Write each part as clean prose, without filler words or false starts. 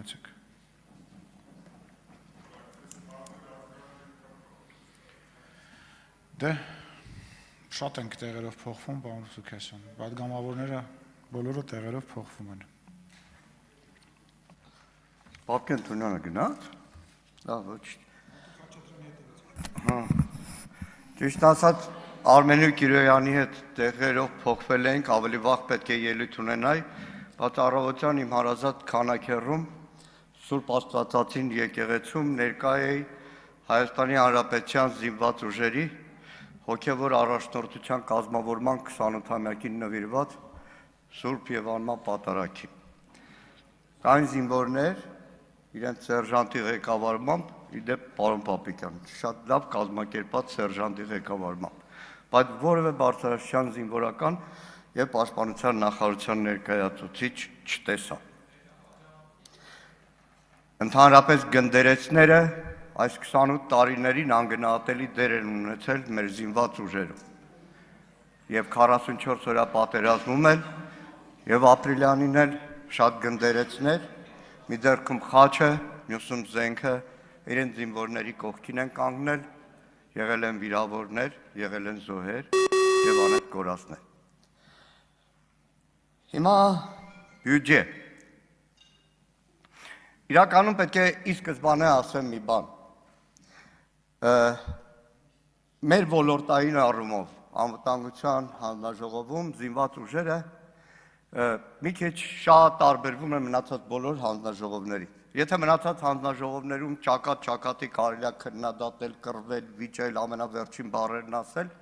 համեցեք։ Դե շատ ենք տեղերով փոխվում, պարոն Սուքասյան, պատգամավորները բոլորը տեղերով փոխվում են։ Պապկեն Թունյանը գնաց։ Լավ, ոչ։ Հա։ Ճիշտ ասած, Արմենու Կիրոյանի հետ տեղերով փոխվել ենք, ավելի վաղ պետք է ելույթ ունենայի, բայց առավոտյան իմ հարազատ Քանաքեռում Սուրբ Աստվածածին եկեղեցում ներկա էի Հայաստանի Հանրապետության զինված ուժերի հոգևոր առաջնորդության կազմավորման 28-ամյակին նվիրված Սուրբ եւ անմահ պատարագին։ Կային զինվորներ, իրենց սերժանտի ղեկավարմամբ, իդեպ պարոն Պապիկյան, շատ լավ կազմակերպած սերժանտի ղեկավարմամբ, բայց որևէ բարձրաստիճան զինվորական եւ պաշտպանության նախարարության ներկայացուցիչ չտեսա։ Ընդհանրապես գնդերեցները այս 28 տարիներին անգնահատելի դեր են ունեցել մեր զինված ուժերում։ Եվ 44 օրյա պատերազմում էլ եւ ապրիլյանին էլ շատ գնդերեցներ, մի դերքում խաչը, մյուսում զենքը իրենց զինվորների կողքին են կանգնել, եղել են վիրավորներ, եղել են զոհեր եւ անետ կորածներ։ Հիմա բյուջե։ Իրականում պետք է ի սկզբանե ասեմ մի բան։ Մեր ոլորտային առումով անվտանգության հանձնաժողովում զինված ուժերը մի քիչ շատ տարբերվում են մնացած բոլոր հանձնաժողովներից։ Եթե մնացած հանձնաժողովներում ճակատ-ճակատի կարելի է քննադատել, կռվել, վիճել, ամենավերջին բառերն ասել,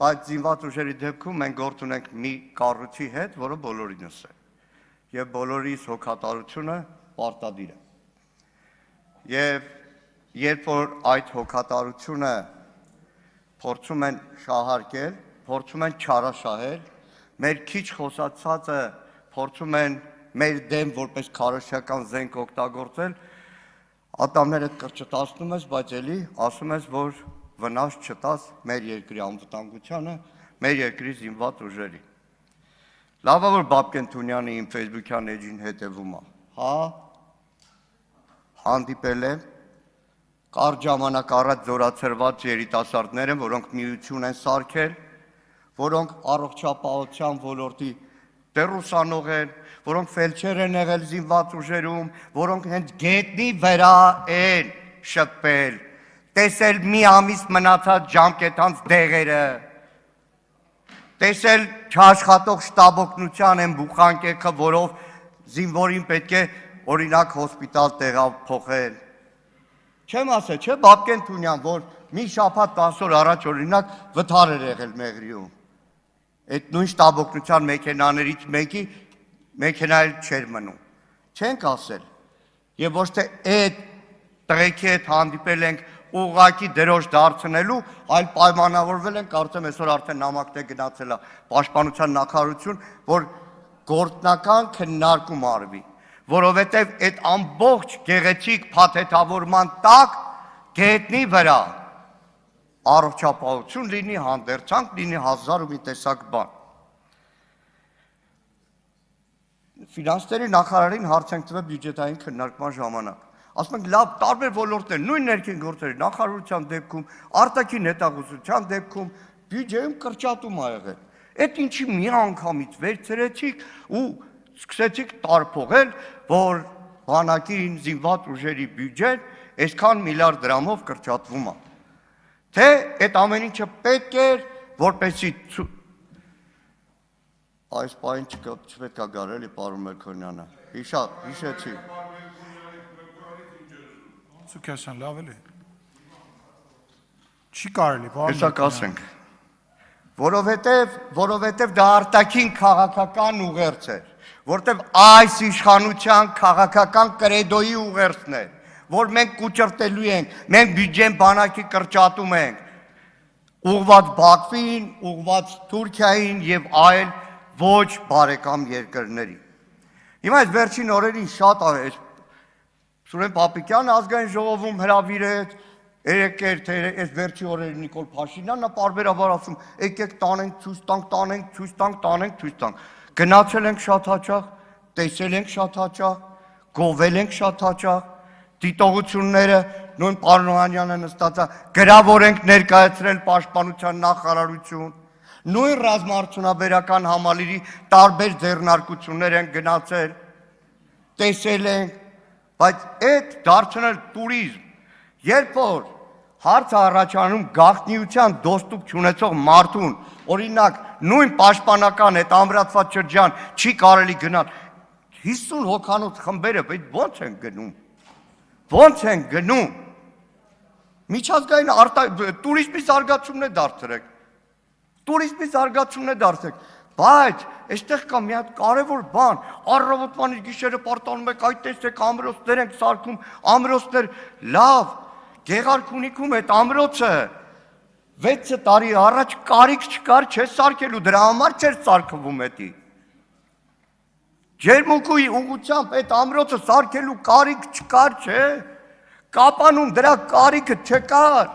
բայց զինված ուժերի դեպքում մենք գործ ունենք մի կառույցի հետ, որը բոլորինս է, եւ բոլորիս հոգատարությունը պարտադիր է։ Եվ երբ որ այդ հոգատարությունը փորձում են շահարկել, փորձում են չարաշահել, մեր քիչ խոսացածը փորձում են մեր դեմ որպես քարոզչական զենք օգտագործել, ատամները կրճտացնում ես, բայց էլի ասում ես, որ վնաս չտաս մեր երկրի անվտանգությանը, մեր երկրի զինված ուժերին։ Լավ է, որ Պապկեն Թունյանը իմ Facebook-յան էջին հետևում է։ Հա, հանդիպել եմ, կարճ ժամանակ առաջ զորացրված երիտասարդներ են, որոնք միություն են սարքել, որոնք առողջապահության ոլորտի դերուսանող են, որոնք ֆելչեր են եղել զինված ուժերում, որոնք հենց գետնի վրա են շփվել, տեսել մի ամիս մնացած ժամկետանց դեղերը, տեսել չաշխատող շտաբօգնության են բուխանկեքը, որով զինվորին պետք է օրինակ հոսպիտալ տեղափոխել։ Չեմ ասել, չէ, Պապկեն Թունյան, որ մի շաբաթ 10 օր առաջ օրինակ վթար էր եղել Մեղրիում։ Այդ նույն շտաբօգնության մեքենաներից մեկի մեքենայել չէր մնում։ Չենք ասել։ Եվ ոչ թե այդ տղեկի հետ հանդիպել ենք ուղղակի դրոշ դարձնելու, այլ պայմանավորվել են, կարծեմ այսօր արդեն նամակն է գնացել է Պաշտպանության նախարարություն, որ գործնական քննարկում արվի, որովհետև այդ ամբողջ գեղեցիկ փաթեթավորման տակ գետնի վրա առողջապահություն լինի, հանդերձանք լինի, 1000 ու մի տեսակ բան։ Ֆինանսների նախարարին հարց ենք տվել բյուջետային քննարկման ժամանակ։ Ասում ենք լավ, տարբեր ոլորտներ, նույն ներքին գործերի նախարարության դեպքում, արտաքին հետախուզության դեպքում բյուջեում կրճատում ա եղել։ Այդ ինչի մի անգամից վերցրեցիք ու սկսեցիք տարփողել, որ բանակին զինված ուժերի բյուջեն այսքան միլիարդ դրամով կրճատվում է։ Թե այդ ամեն ինչը պետք էր, որպեսզի այս պահին չպետք է գար էլի պարոն Մերքոնյանը։ Հիշեցի։ Սուքասյան, լավ էլի։ Չի կարելի, պարոն։ Հեսա կասենք։ Որովհետև դա արտաքին քաղաքական ուղերձ էր, որովհետև այս իշխանության քաղաքական կրեդոյի ուղերձն է, որ մենք կուճրտելու ենք, մենք բյուջեն բանակի կրճատում ենք, ուղղված Բաքվին, ուղղված Թուրքիային եւ այլ ոչ բարեկամ երկրների։ Հիմա այս վերջին օրերին շատ Սուրեն Պապիկյանը ազգային ժողովում հրավիրեց, երեկեր թե այս վերջի օրերին Նիկոլ Փաշինյանն է պարբերաբար ասում, եկեք տանենք, ցույց տանք, տանենք, ցույց տանք, տանենք, ցույց տանք։ Գնացել ենք շատ հաճախ, տեսել ենք շատ հաճախ, գովել ենք շատ հաճախ, դիտողությունները նույն պարոն Օհանյանը նստած է, գրավոր ենք ներկայացրել պաշտպանության նախարարություն, նույն ռազմաարդյունաբերական համալիրի տարբեր ձեռնարկություններ են գնացել, տեսել ենք, բայց այդ դարձնել տուրիզմ, երբ որ հարց առաջանում գաղտնիության դոստուկ չունեցող մարդուն, օրինակ նույն պաշտպանական այդ ամրացված շրջան չի կարելի գնալ, 50 հոգանոց խմբերը ո՞նց են գնում, ո՞նց են գնում, միջազգային տուրիզմի զարգացումն է դարձրեք, տուրիզմի զարգացումն է դարձրեք, բայց այստեղ կա մի հատ կարևոր բան, առավոտվանից գիշերը պարտանում եք, այդ տեսեք ամրոցներ ենք սարքում, ամրոցներ, լավ, Գեղարքունիքում այդ ամրոցը 6 տարի առաջ կարիք չկար, չէ սարքելու, դրա համար չէր սարքվում էդի։ Ջերմուկուի ուղղությամբ այդ ամրոցը սարքելու կարիք չկար, չէ։ Կապանում դրա կարիքը չկար։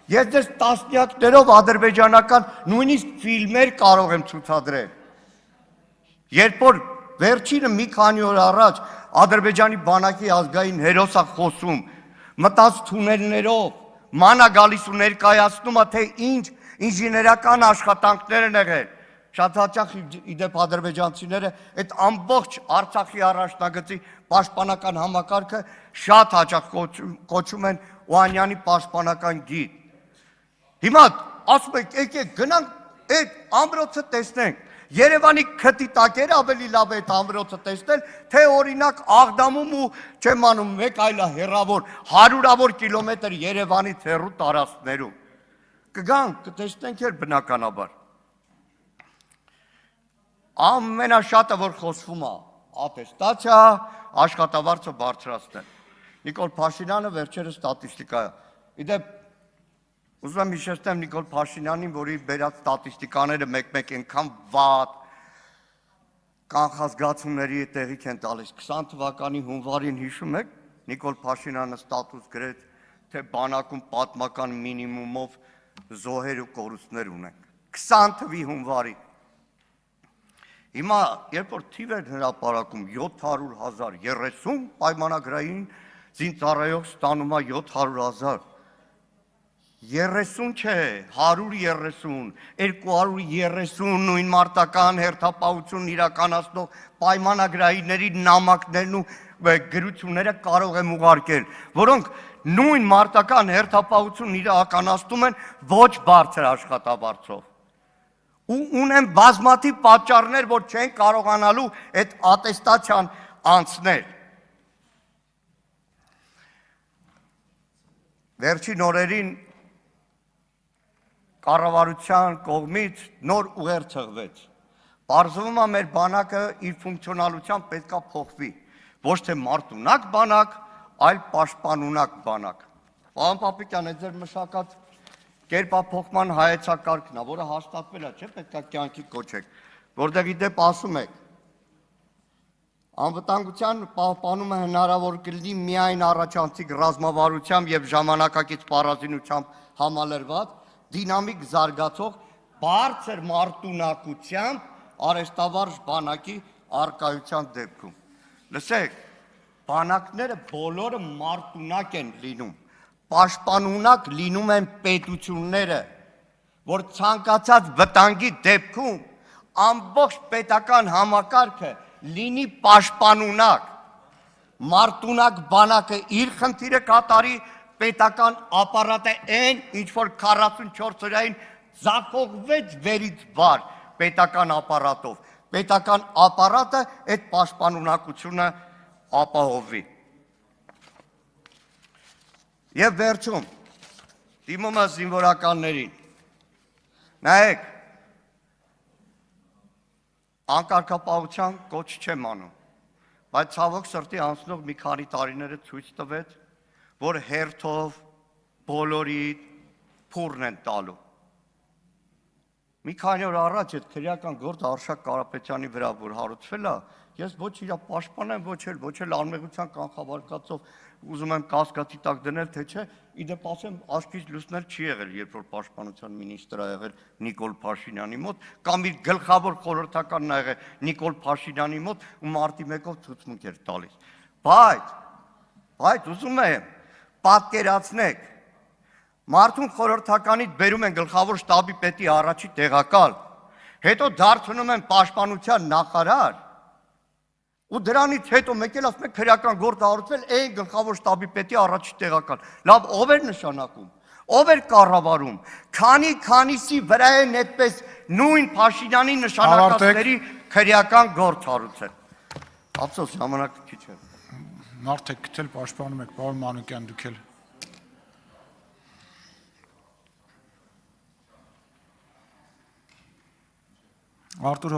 Ես դες տասնյակներով ադրբեջանական նույնիսկ ֆիլմեր կարող եմ ցուցադրել։ Երբ որ վերջինը մի քանի օր առաջ Ադրբեջանի բանակի ազգային հերոսա խոսում, մտած թունելներով, մանա գալիս ու ներկայացնում է, թե ինչ ինժեներական աշխատանքներ են եղել։ Շատ հաճախ իդեպ ադրբեջանցիները այդ ամբողջ Արցախի առաջնագծի պաշտպանական համակարգը շատ հաճախ կոչում են Օհանյանի պաշտպանական գիծ։ Հիմա ասում եք, եկեք գնանք այդ ամրոցը տեսնենք։ Երևանի քթի տակերը ավելի լավ է այդ ամրոցը տեսնել, թե օրինակ Աղդամում ու չեմ անում մեկ այլ հեռավոր, հարյուրավոր կիլոմետր Երևանից հեռու տարածքներում։ Կգանք, կտեսնենք էլ բնականաբար։ Ամենաշատը, որ խոսվում է, ատեստացիա, աշխատավարձը բարձրացնել։ Նիկոլ Փաշինյանը վերջերս ստատիստիկա է։ Իդեպ ուզում եմ հիշեցնեմ Նիկոլ Փաշինյանին, որի բերած ստատիստիկաները մեկ-մեկ այնքան վատ կանխազգացումների տեղիք են տալիս։ 20 թվականի հունվարին հիշում եք, Նիկոլ Փաշինյանը ստատուս գրեց, թե բանակում պատմական մինիմումով զոհեր ու կորուստներ ունենք։ 20 թվականի հունվարի։ Հիմա, երբ որ թիվ են հրապարակում 700,000, 30 պայմանագրային զինծառայող ստանում է 700,000, 30 չէ, 130, 230 նույն մարտական հերթապահություն իրականացնող պայմանագրայինների նամակներն ու գրությունները կարող եմ ուղարկել, որոնք նույն մարտական հերթապահություն իրականացնում են ոչ բարձր աշխատավարձով։ Ու ունեն բազմաթիվ պատճառներ, որ չեն կարողանալու այդ ատեստացիան անցնել։ Վերջին օրերին կառավարության կողմից նոր ուղեր ցղվեց։ Պարզվում է մեր բանակը իր ֆունկցիոնալությամբ պետքա փոխվի, ոչ թե մարտունակ բանակ, այլ պաշտպանունակ բանակ։ Պարոն Պապիկյան, այդ ձեր մշակած կերպափոխման հայեցակարգն է, որը հաստատվել է, չէ՞ պետքա կյանքի կոչեք, որտեղ իդեպ ասում եք, անվտանգության պահպանումը հնարավոր կլինի միայն առաջանցիկ ռազմավարությամբ եւ ժամանակակից պարազինությամբ համալրված դինամիկ զարգացող բարձր մարտունակությամբ արհեստավարժ բանակի արկայության դեպքում։ Լսեք, բանակները բոլորը մարտունակ են լինում, պաշտպանունակ լինում են պետությունները, որ ցանկացած վտանգի դեպքում ամբողջ պետական համակարգը լինի պաշտպանունակ, մարտունակ բանակը իր խնդիրը կատարի, պետական ապարատը այն, ինչ որ 44 օրային ձախողվեց վերից վար պետական ապարատով, պետական ապարատը այդ պաշտպանունակությունը ապահովի։ Եվ վերջում, դիմում է զինվորականներին, նայեք, անկարգապահության կոչ չեմ անում, բայց ցավոք սրտի անցնող մի քանի տարիները ցույց տվեց, որ հերթով բոլորի փուրն են տալու։ Մի քանի օր առաջ այդ քրեական գործը Արշակ Կարապետյանի վրա որ հարուցվել է, ես ոչ իր պաշտպան եմ, ոչ էլ անմեղության կանխավարկածով ուզում եմ կասկածի տակ դնել, թե չէ, իդեպ ասեմ, աչքից լուսնել չի եղել, երբ որ պաշտպանության մինիստրը ա եղել Նիկոլ Փաշինյանի մոտ, կամ իր գլխավոր խորհրդականն ա եղել Նիկոլ Փաշինյանի մոտ ու մարտի 1-ով ցուցմունք էր տալիս։ Բայց ուզում եմ պատկերացնեք, մարդուն խորհրդականից բերում են գլխավոր շտաբի պետի առաջի տեղակալ, հետո դարձնում են պաշտպանության նախարար, ու դրանից հետո մեկ էլ ասում եք քրեական գործ հարուցվել այն գլխավոր շտաբի պետի առաջի տեղակալ։ Լավ, ով էր նշանակում, ով էր կառավարում, քանիսի վրա են այդպես նույն Փաշինյանի նշանակածների քրեական գործ հարուցել։ Ափսոս, ժամանակը քիչ է։ Մարդ եք գտել, պաշտպանում եք, պարոն Մանուկյան, դուք էլ։ Արտուր